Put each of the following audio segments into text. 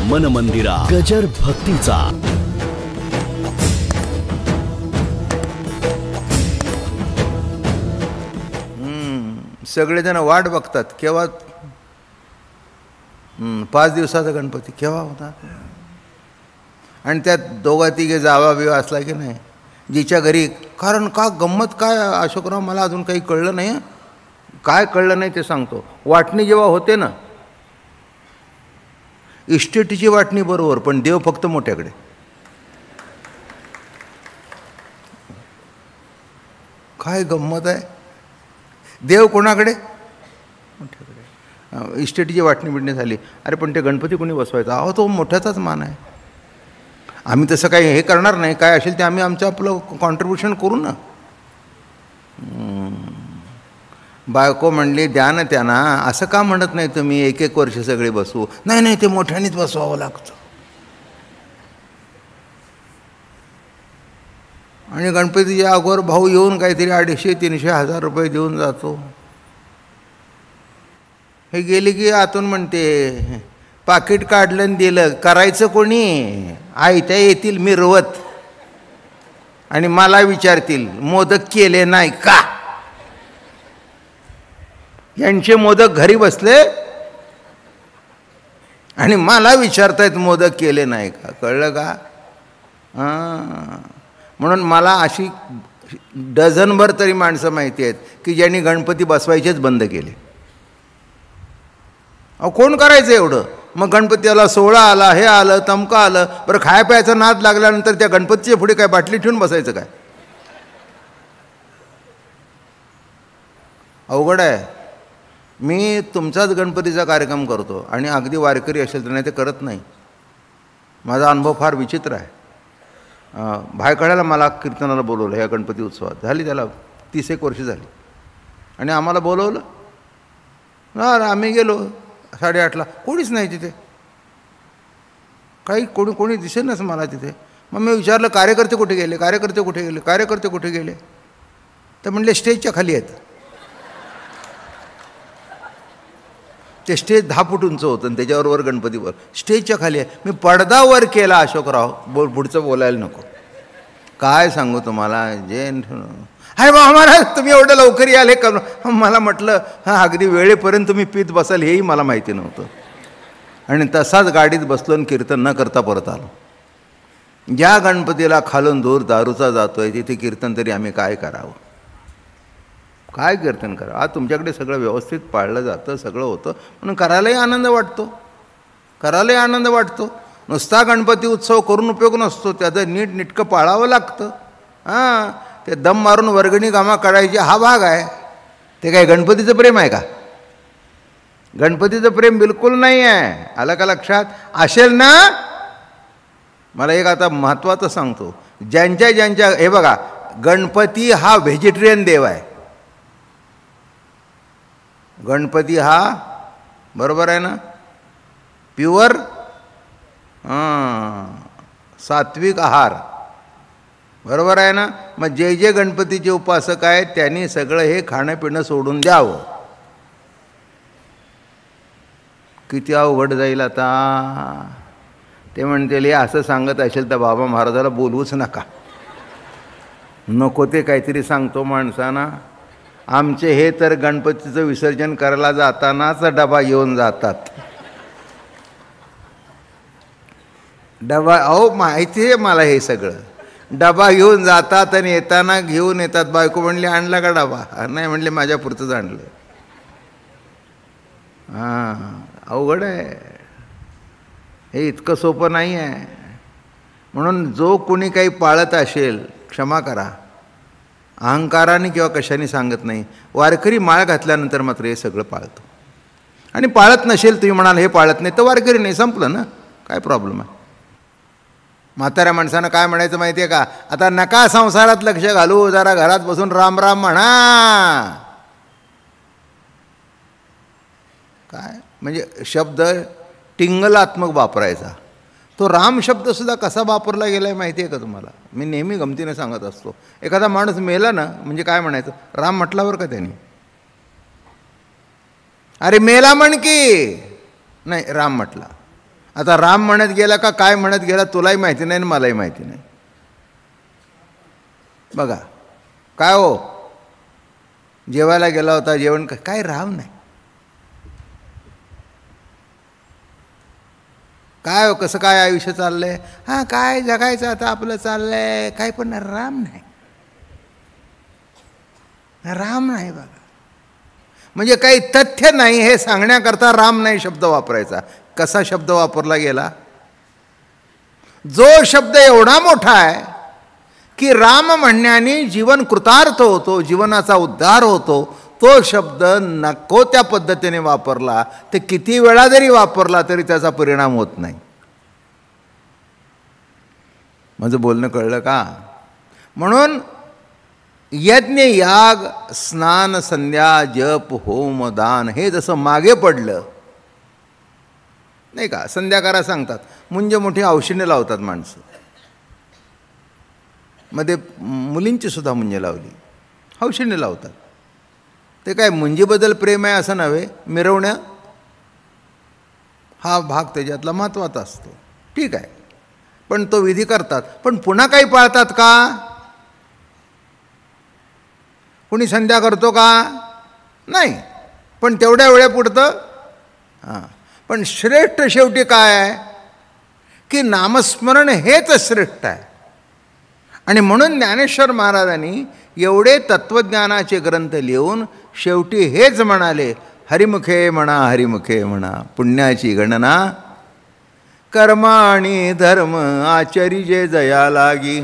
मन मंदिरा गजर भक्तीचा. सगळेजण वाट बघतात केव्हा 5 दिवसाचा गणपती केव्हा होता. आणि त्यात दोघा तिघे जावा बिवा असला की नाही जिच्या घरी. कारण का गंमत काय अशोकराव, मला अजून काही कळलं नाही. काय कळलं नाही ते सांगतो. वाटणी जेव्हा होते ना, इस्टेटीची वाटणी बरोबर, पण देव फक्त मोठ्याकडे. काय गंमत आहे. देव कोणाकडे? मोठ्याकडे. इस्टेटीची वाटणी बिटणी झाली. अरे पण ते गणपती कोणी बसवायचा? अहो तो मोठ्याचाच मान आहे. आम्ही तसं काही हे करणार नाही. काय असेल ते आम्ही आमचं आपलं कॉन्ट्रीब्युशन करू ना. बायको म्हणली द्या ना त्यांना. असं का म्हणत नाही तुम्ही 1-1 वर्ष सगळे बसवू? नाही नाही ते मोठ्यानेच बसवावं लागतं. आणि गणपतीच्या अगोदर भाऊ येऊन काहीतरी 250-300 हजार रुपये देऊन जातो. हे गेले की आतून म्हणते पाकिट काढलं आणि दिलं. करायचं कोणी? आयत्या येतील मिरवत आणि मला विचारतील मोदक केले नाही का. यांचे मोदक घरी बसले आणि मला विचारतायत मोदक केले नाही का. कळलं का? म्हणून मला अशी डझनभर तरी माणसं माहिती आहेत की ज्यांनी गणपती बसवायचेच बंद केले. अहो कोण करायचं एवढं? मग गणपतीला 16 आला, हे आलं, तमका आलं. बरं खाया प्यायचा नाद लागल्यानंतर त्या गणपतीच्या पुढे काय बाटली ठेवून बसायचं काय? अवघड आहे. मी तुमचाच गणपतीचा कार्यक्रम करतो आणि अगदी वारकरी असेल तर, नाही ते करत नाही. माझा अनुभव फार विचित्र आहे. भायखळ्याला मला कीर्तनाला बोलवलं ह्या गणपती उत्सवात. झाली त्याला 30-1 वर्ष झाली. आणि आम्हाला बोलवलं. आम्ही गेलो 8:30ला. कोणीच नाही तिथे. काही कोणी दिसेनाच मला तिथे. मग मी विचारलं कार्यकर्ते कुठे गेले, कार्यकर्ते कुठे गेले, कार्यकर्ते कुठे गेले? तर म्हणले स्टेजच्या खाली आहेत. ते स्टेज 10 फूट उंच होतं आणि त्याच्यावर गणपतीवर स्टेजच्या खाली आहे. मी पडदा वर केला. अशोकराव पुढचं बोलायला नको. काय सांगू तुम्हाला. अरे बा आम्हाला तुम्ही एवढं लवकर याल हे करून. मला म्हटलं अगदी वेळेपर्यंत तुम्ही पीत बसाल हेही मला माहिती नव्हतं. आणि तसाच गाडीत बसलो आणि कीर्तन न करता परत आलो. ज्या गणपतीला खालून दूर दारूचा जातोय तिथे कीर्तन तरी आम्ही काय करावं? काय कीर्तन करा. आज तुमच्याकडे सगळं व्यवस्थित पाळलं जातं, सगळं होतं, म्हणून करायलाही आनंद वाटतो. करायलाही आनंद वाटतो. नुसता गणपती उत्सव करून उपयोग नसतो. त्याचं नीटनेटकं पाळावं लागतं. ते दम मारून वर्गणी कामा काढायची हा भाग आहे. ते काय गणपतीचं प्रेम आहे का? गणपतीचं प्रेम बिलकुल नाही आहे. आलं का लक्षात? असेल ना. मला एक आता महत्त्वाचं सांगतो. ज्यांच्या हे बघा, गणपती हा व्हेजिटेरियन देव आहे. गणपती हा बरोबर आहे ना, प्युअर सात्विक आहार, बरोबर आहे ना. मग जे गणपतीचे उपासक आहेत त्यांनी सगळं हे खाणं पिणं सोडून द्यावं. किती अवघड जाईल आता. ते म्हणतील हे असं सांगत असेल तर बाबा महाराजाला बोलवूच नका. नको ते काहीतरी सांगतो माणसांना. आमचे हे तर गणपतीचं विसर्जन करायला जातानाच डबा घेऊन जातात. डबा, अहो माहिती आहे मला हे सगळं. डबा घेऊन जातात आणि येताना घेऊन येतात. बायको म्हणली आणला का डबा? नाही म्हणले माझ्या पुरतंच आणलं. अवघड आहे हे. इतकं सोपं नाही आहे. म्हणून जो कोणी काही पाळत असेल क्षमा करा. अहंकाराने किंवा कशाने सांगत नाही. वारकरी माळ घातल्यानंतर मात्र हे सगळं पाळतो. आणि पाळत नसेल, तुम्ही म्हणाल हे पाळत नाही, तर वारकरी नाही, संपलं ना. काय प्रॉब्लेम आहे? म्हाताऱ्या माणसानं काय म्हणायचं माहिती आहे का? आता नका संसारात लक्ष घालू, जरा घरात बसून राम राम म्हणा. काय म्हणजे शब्द टिंगलात्मक वापरायचा. तो राम शब्दसुद्धा कसा वापरला गेला आहे माहिती आहे का तुम्हाला? मी नेहमी गमतीने सांगत असतो. एखादा माणूस मेला ना म्हणजे काय म्हणायचं? राम म्हटल्यावर का त्यांनी? अरे मेला म्हण की. नाही राम म्हटला. आता राम म्हणत गेला का काय म्हणत गेला तुलाही माहिती नाही आणि मलाही माहिती नाही. बघा काय हो, जेवायला गेला होता, जेवण काय राम नाही. काय हो, कसं काय आयुष्य चाललंय, हां काय जगायचं आता आपलं चाललंय, काय पण राम नाही. राम नाही बघा. म्हणजे काही तथ्य नाही हे सांगण्याकरता राम नाही शब्द वापरायचा. कसा शब्द वापरला गेला? जो शब्द एवढा मोठा आहे की राम म्हणण्याने जीवन कृतार्थ होतो, जीवनाचा उद्धार होतो, तो शब्द नको त्या पद्धतीने वापरला ते किती वेळा जरी वापरला तरी त्याचा परिणाम होत नाही. माझं बोलणं कळलं का? म्हणून यज्ञ याग स्नान संध्या जप होम दान हे जसं मागे पडलं नाही का, संध्याकाळा सांगतात मुंज मोठी औषधे लावतात माणसं, मध्ये मुलींची सुद्धा मुंज लावली, औषधे लावतात. ते काय मुंजीबद्दल प्रेम आहे असं नव्हे, मिरवणं हा भाग त्याच्यातला महत्त्वाचा असतो, ठीक आहे, पण तो विधी करतात. पण पुन्हा काही पाळतात का? कुणी संध्या करतो का? नाही, पण तेवढ्या वेळेपुरतं. हां, पण श्रेष्ठ शेवटी काय आहे की नामस्मरण हेच श्रेष्ठ आहे. आणि म्हणून ज्ञानेश्वर महाराजांनी एवढे तत्त्वज्ञानाचे ग्रंथ लिहून शेवटी हेच म्हणाले, हरिमुखे म्हणा हरिमुखे म्हणा, पुण्याची गणना कर्म आणि धर्म आचरिजे जया लागी,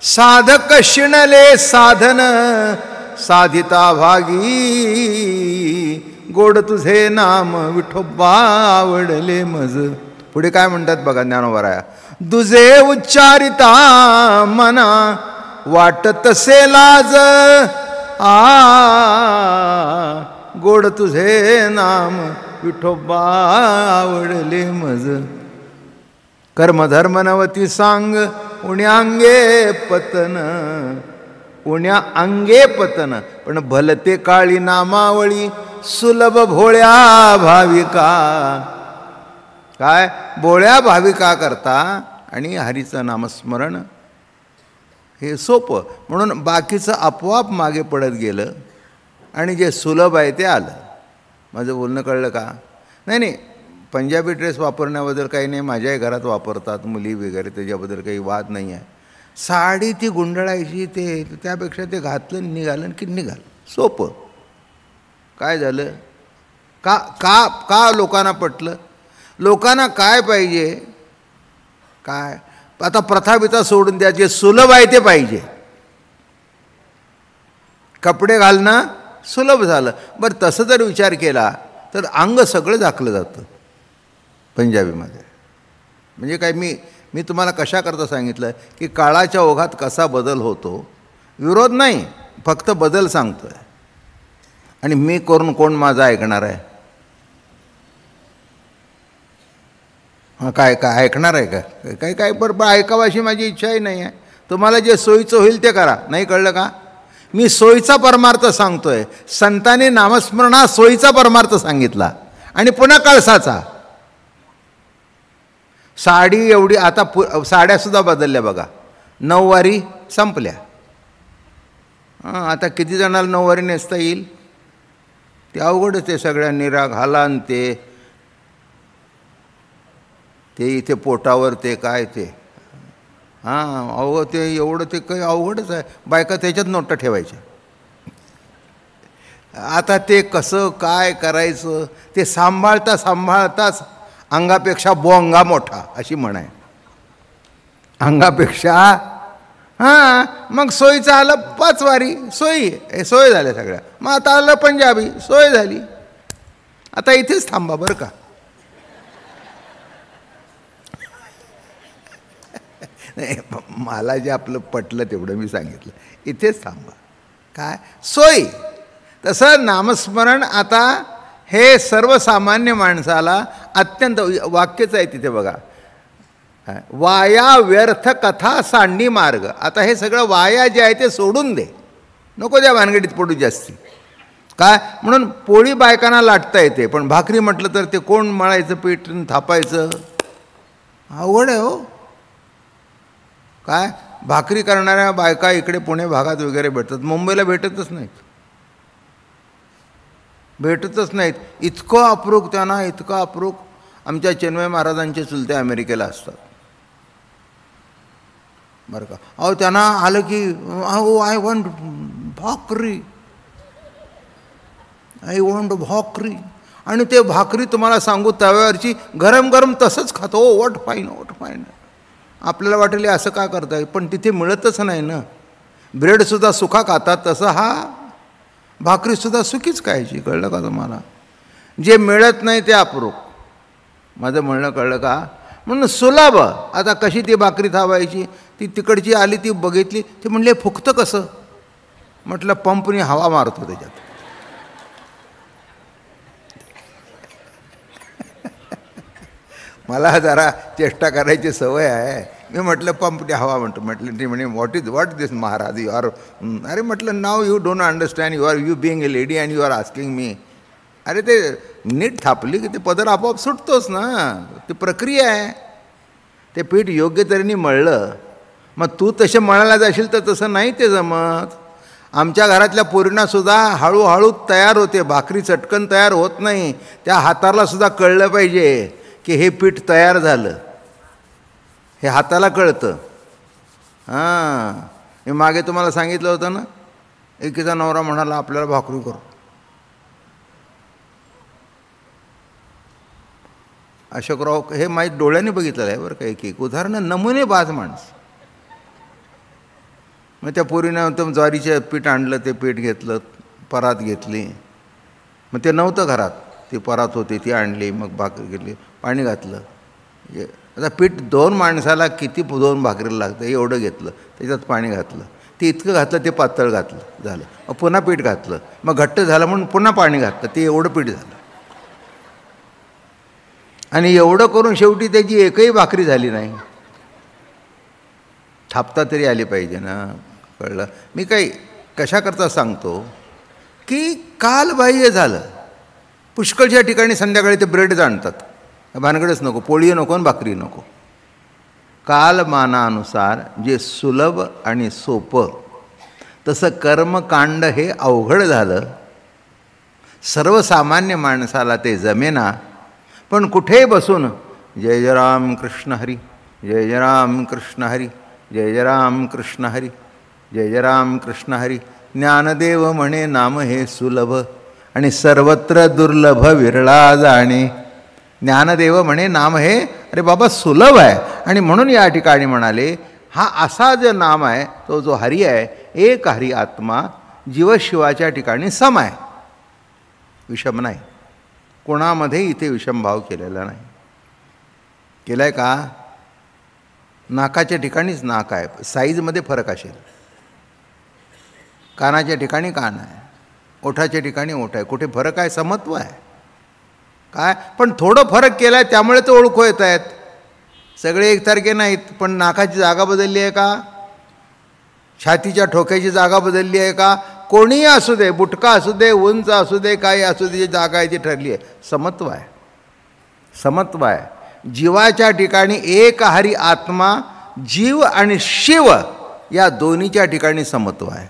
साधक शिणले साधन साधिता भागी, गोड तुझे नाम विठोबा आवडले मज. पुढे काय म्हणतात बघा ज्ञानोबराया, दुजे उच्चारिता मना वाटत से लाज, गोड तुझे नाम विठोबा आवडले मज. कर्मधर्म नवती सांग उण्या अंगे पतन, उण्या अंगे पतन, पण भलते काळी नामावळी सुलभ भोळ्या भाविका. काय भोळ्या भाविका करता आणि हरीचं नामस्मरण हे सोपं, म्हणून बाकीचं आपोआप मागे पडत गेलं आणि जे सुलभ आहे ते आलं. माझं बोलणं कळलं का? नाही नाही, पंजाबी ड्रेस वापरण्याबद्दल काही नाही, माझ्याही घरात वापरतात मुली वगैरे, त्याच्याबद्दल काही वाद नाही आहे. साडी ती गुंडळायची, ते त्यापेक्षा ते घातलं निघालं की निघालं, सोपं. काय झालं? का का का लोकांना पटलं? लोकांना काय पाहिजे? काय आता प्रथाबिता सोडून द्या, जे सुलभ आहे ते पाहिजे. कपडे घालणं सुलभ झालं. बरं तसं जर विचार केला तर अंग सगळं झाकलं जातं पंजाबीमध्ये. म्हणजे काय मी तुम्हाला कशाकरता सांगितलं की काळाच्या ओघात कसा बदल होतो, विरोध नाही, फक्त बदल सांगतो आहे. आणि मी करून कोण माझं ऐकणार आहे? हां, काय काय ऐकणार आहे का? काय काय बरोबर ऐकावं अशी माझी इच्छाही नाही आहे. तुम्हाला जे सोयीचं होईल ते करा. नाही कळलं का? मी सोयीचा परमार्थ सांगतो आहे. संतांनी नामस्मरण हा सोयीचा परमार्थ सांगितला आणि पुन्हा कळसाचा. साडी एवढी आता साड्यासुद्धा बदलल्या बघा, नऊवारी संपल्या. हां, आता किती जणाला नऊवारी नेसता येईल? ते अवघडच आहे. सगळ्या निरा घाला आणि ते इथे पोटावर ते काय ते, हां अवघड, ते एवढं ते काही अवघडच आहे. बायका त्याच्यात नोटा ठेवायच्या. आता ते कसं काय करायचं ते सांभाळता सांभाळताच अंगापेक्षा बोंगा मोठा अशी म्हण आहे. अंगापेक्षा हां, मग सोयीचं आलं पाचवारी, सोय झाल्या सगळ्या. मग आता आलं पंजाबी, सोय झाली. आता इथेच थांबा बरं का. नाही, मला जे आपलं पटलं तेवढं मी सांगितलं, इथेच थांबा. काय सोय? तसं नामस्मरण आता हे सर्वसामान्य माणसाला अत्यंत, वाक्यच आहे तिथे बघा, वाया व्यर्थ कथा सांडी मार्ग. आता हे सगळं वाया जे आहे ते सोडून दे, नको त्या भानगडीत पडू जास्ती. काय म्हणून पोळी बायकांना लाटता येते, पण भाकरी म्हटलं तर ते कोण मळायचं पीठ थापायचं? अवघड आहे हो. काय भाकरी करणाऱ्या बायका इकडे पुणे भागात वगैरे भेटतात, मुंबईला भेटतच नाहीत. इतकं अप्रूप त्यांना, इतकं अप्रूप. आमच्या चिन्मय महाराजांचे चुलते अमेरिकेला असतात बरं का. अहो त्यांना आलं की आय वॉन्ट भाकरी, आणि ते भाकरी तुम्हाला सांगू तव्यावरची गरम गरम तसंच खातो. ओ व्हॉट फाईन. आपल्याला वाटेल असं का करताय, पण तिथे मिळतच नाही ना. ब्रेडसुद्धा सुका खातात, तसं हा भाकरीसुद्धा सुकीच खायची. कळलं का तुम्हाला? जे मिळत नाही ते अप्रूप. माझं म्हणणं कळलं का? म्हणून सुलभ. आता कशी ती भाकरी थावायची, ती तिकडची आली, ती बघितली, ती म्हणले फुकतं कसं? म्हटलं पंपनी हवा मारतो त्याच्यात. मला जरा चेष्टा करायची सवय आहे. मी म्हटलं पंपनी हवा म्हणतो. म्हटलं ती म्हणे what this Maharaj you are. अरे म्हटलं नाव you don't understand, you being a lady and you are asking me. अरे ते नीट थापली की ते पदर आपोआप सुटतोच ना, ती प्रक्रिया आहे. ते पीठ योग्य तऱ्हेने मळलं, मग तू तसे मळायला जाशील तर तसं नाही ते जमत. आमच्या घरातल्या पोरींनासुद्धा हळूहळू तयार होते, भाकरी चटकन तयार होत नाही. त्या हातालासुद्धा कळलं पाहिजे की हे पीठ तयार झालं, हे हाताला कळतं. हां, मी मागे तुम्हाला सांगितलं होतं ना, एकीचा नवरा म्हणाला आपल्याला भाकरी करू. अशोकराव, हे माझ्या डोळ्याने बघितलेलं आहे बरं का. एक उदाहरणं, नमुनेबाज माणसं. मग त्या पोरीनं तर ज्वारीचं पीठ आणलं, ते पीठ घेतलं, परात घेतली. मग ते नव्हतं घरात, ती परात होती, ती आणली. मग भाकरी घेतली, पाणी घातलं. आता पीठ 2 माणसाला किती 2 भाकरीला लागतं, एवढं घेतलं, त्याच्यात पाणी घातलं. ते इतकं घातलं, ते पातळ घातलं झालं. मग पुन्हा पीठ घातलं, मग घट्ट झालं म्हणून पुन्हा पाणी घातलं, ते एवढं पीठ झालं. आणि एवढं करून शेवटी त्याची एकही भाकरी झाली नाही. थापता तरी आली पाहिजे ना. कळलं? मी काही कशाकरता सांगतो की कालबाह्य झालं. पुष्कळच्या ठिकाणी संध्याकाळी ते ब्रेड आणतात, भानगडच नको, पोळी नको आणि भाकरी नको. कालमानानुसार जे सुलभ आणि सोपं, तसं कर्मकांड हे अवघड झालं. सर्वसामान्य माणसाला ते जमेना. पण कुठेही बसून जय जय राम कृष्ण हरी, जय जय राम कृष्ण हरी, जय जय राम कृष्ण हरी, जय जय राम कृष्ण हरी. ज्ञानदेव म्हणे नाम हे सुलभ आणि सर्वत्र दुर्लभ विरळा जाणे. ज्ञानदेव म्हणे नाम हे अरे बाबा सुलभ आहे. आणि म्हणून या ठिकाणी म्हणाले हा असा जो नाम आहे, तो जो हरी आहे, एक हरी आत्मा जीवशिवाच्या ठिकाणी सम आहे, विषम नाही. कोणामध्ये इथे विषमभाव केलेला नाही. केला आहे का? नाकाच्या ठिकाणीच नाक आहे, साईजमध्ये फरक असेल. कानाच्या ठिकाणी कान आहे, ओठाच्या ठिकाणी ओठ आहे. कुठे फरक आहे? समत्व आहे. काय पण थोडं फरक केला आहे त्यामुळे ते ओळखू येत आहेत. सगळे एकसारखे नाहीत. पण नाकाची जागा बदलली आहे का? छातीच्या ठोक्याची जागा बदलली आहे का? कोणीही असू दे, बुटका असू दे, उंच असू दे, काही असू दे, जी जागा आहे ती ठरली आहे. समत्व आहे, समत्व आहे. जीवाच्या ठिकाणी एक हरी आत्मा, जीव आणि शिव या दोन्हीच्या ठिकाणी समत्व आहे.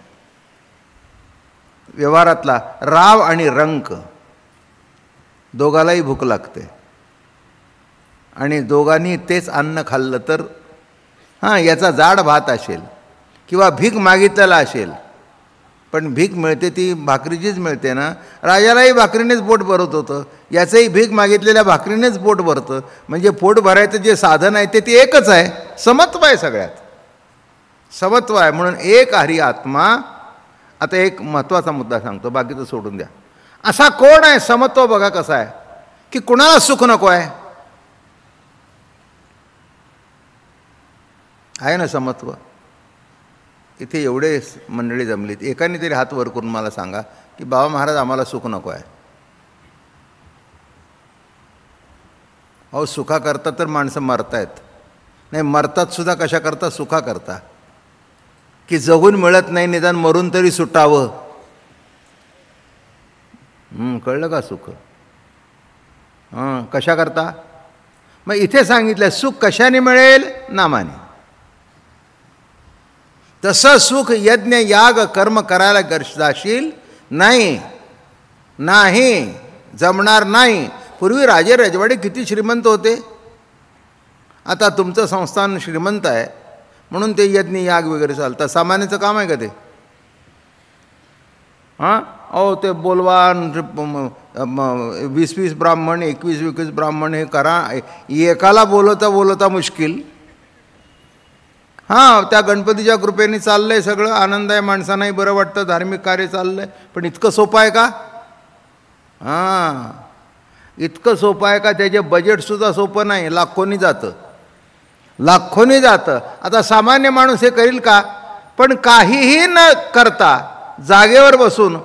व्यवहारातला राव आणि रंक दोघालाही भूक लागते आणि दोघांनी तेच अन्न खाल्लं तर याचा जाड भात असेल किंवा भीक मागितलेला असेल, पण भीक मिळते ती भाकरीचीच मिळते ना. राजालाही भाकरीनेच पोट भरत होतं, याचंही भीक मागितलेल्या भाकरीनेच पोट भरतं. म्हणजे पोट भरायचं जे साधन आहे ते एकच आहे, समत्व आहे. सगळ्यात समत्व आहे. म्हणून एक हरी आत्मा. आता एक महत्त्वाचा मुद्दा सांगतो, बाकीचं सोडून द्या. असा कोण आहे समत्व? बघा कसं आहे की कुणाला सुख नको आहे. आहे ना समत्व. इथे एवढे मंडळी जमलीत, एकाने तरी हात वर करून मला सांगा की बाबा महाराज आम्हाला सुख नको आहे. अहो सुखा करता तर माणसं मरतायत. नाही मरतात सुद्धा कशा करता? सुखा करता. की जगून मिळत नाही, निदान मरून तरी सुटावं. कळलं का? सुख कशा करता? मग इथे सांगितलं सुख कशाने मिळेल? नामाने. तसं सुख यज्ञ याग कर्म करायला जाशील नाही, नाही जमणार नाही. पूर्वी राजे रजवाडे किती श्रीमंत होते. आता तुमचं संस्थान श्रीमंत आहे म्हणून ते यज्ञ याग वगैरे चालतं. सामान्याचं काम आहे का ते? हां, अहो ते बोलवान 20-20 ब्राह्मण 21-21 ब्राह्मण हे करा, एकाला बोलवता बोलवता मुश्किल. हां, त्या गणपतीच्या कृपेने चाललं आहे सगळं, आनंद आहे, माणसांनाही बरं वाटतं, धार्मिक कार्य चाललं आहे. पण इतकं सोपं आहे का? हां, इतकं सोपं आहे का? त्याचे बजेटसुद्धा सोपं नाही, लाखोनी जातं, लाखोनी जातं. आता सामान्य माणूस हे करील का? पण काहीही न करता जागेवर बसून.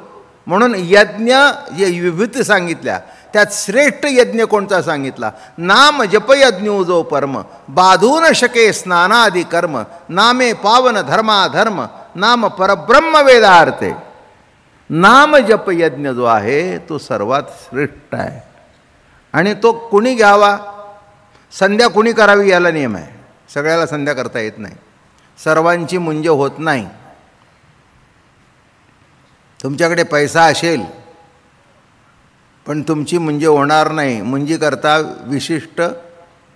म्हणून यज्ञ जे विभूती सांगितल्या त्यात श्रेष्ठ यज्ञ कोणता सांगितला? नाम जपयज्ञो जो परम बाधू न शके स्नानादि कर्म नामे पावन धर्माधर्म नाम परब्रह्म वेदार्थे. नाम जप यज्ञ जो आहे तो सर्वात श्रेष्ठ आहे. आणि तो कुणी घ्यावा? संध्या कुणी करावी याला नियम आहे. सगळ्याला संध्या करता येत नाही, सर्वांची मुंज होत नाही. तुमच्याकडे पैसा असेल पण तुमची मुंजी होणार नाही. मुंजी करता विशिष्ट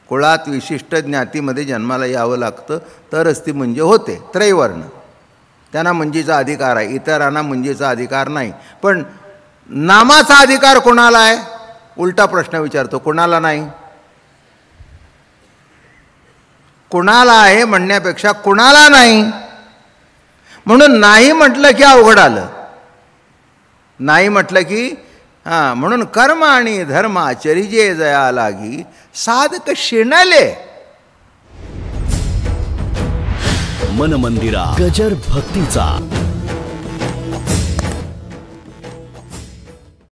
कुळात विशिष्ट ज्ञातीमध्ये जन्माला यावं लागतं तरच ती मुंजी होते. त्रैवर्ण त्यांना मुंजीचा अधिकार आहे, इतरांना मुंजीचा अधिकार नाही. पण नामाचा अधिकार कोणाला आहे? उलटा प्रश्न विचारतो, कोणाला नाही? कोणाला आहे म्हणण्यापेक्षा कोणाला नाही. म्हणून नाही म्हटलं की अवघड आलं. नाही म्हटलं की म्हणून कर्म आणि धर्म आचरिजे जया लागी साधक शिणले. मन मंदिरा गजर भक्तीचा.